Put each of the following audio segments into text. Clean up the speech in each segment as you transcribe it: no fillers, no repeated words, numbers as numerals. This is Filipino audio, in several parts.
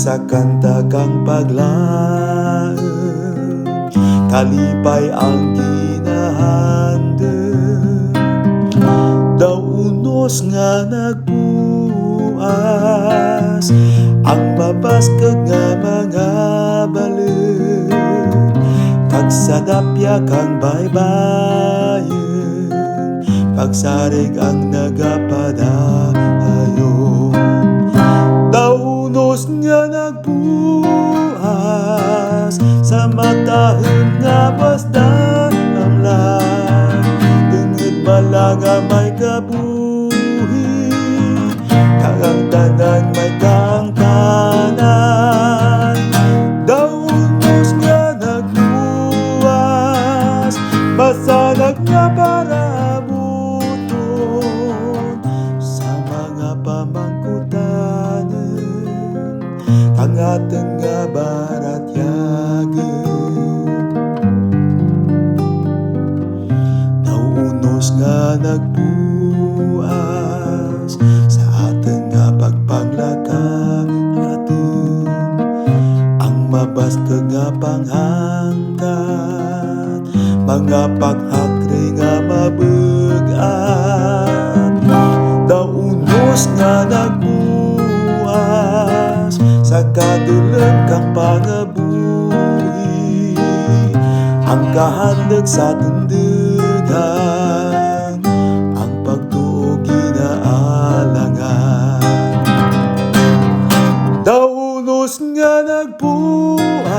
sa kanta kang paglaeng, kalipay ang ginahandeng. Daw unos nga nagbuas, ang mabaskag nga mga balik, kag sadapya kang baybayin, pagsarig ang nagapadayon. Daw unos nga nagbuas, sa matahon nga basta amlan, tungod bala nga may kabuhi, kagang tanan may kangtanan. Daw unos nga nagbuas, masanag nga para buton, sa mga pamangkutanen, ang ating nga baratyagen. Daw unos nga nagbuas, sa ating nga pagpanglakatin, ang mabaskag nga panghangkat, mga paghakri nga mabugat. Daw unos nga nagbuas, sa kadulog kang pangabuhi, ang kahandog sa tindigan, ang pagtuo ginaalangan. Daw unos nga nagbuas,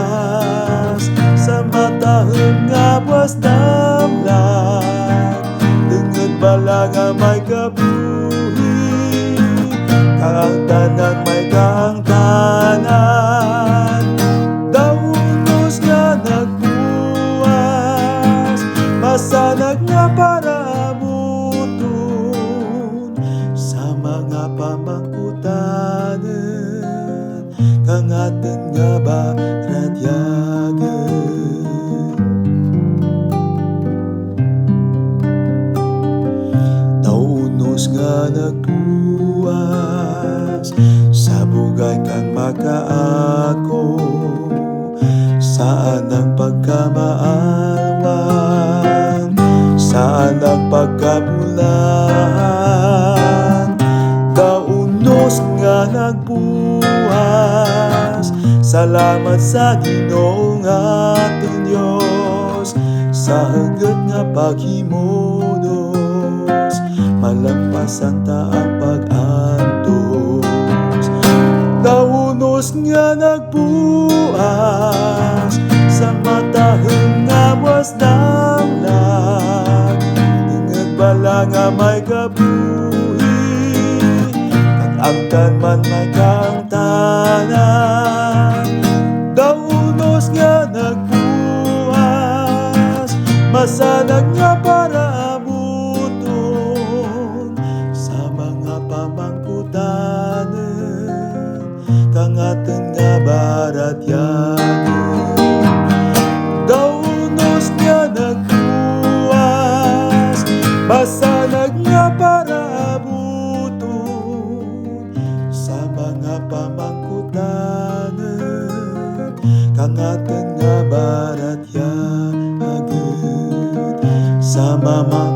sa matahon nga buwas damlag, tungod bala nga may kabuhi, kang tanan may kangtanan. Daw unos nga nagbuas, masanag nga para buton, sa mga pamangkutanen, kang ating nga baratyagen. Daw unos nga nagbuas, sa bugay kang makaako, saan ang pagkamaawan, saan ang pagkabulahan. Daw unos nga nagbuas, salamat sa Ginoong ating Diyos, sa hugot nga paghimudos, malampasan ta ang pag-antos. Daw unos nga nagbuas, sa matahon nga buwas damlag, tungod bala nga may kabuhi, kag agtan man may kangtanan. Daw unos nga nagbuas, masanag nga para buton, sa mga pamangkutanen, kang ating nga baratyagen. Daw unos nga nagbuas, masanag nga para buton, sa mga pamangkutanen, kang ating nga baratyagen. Sa mama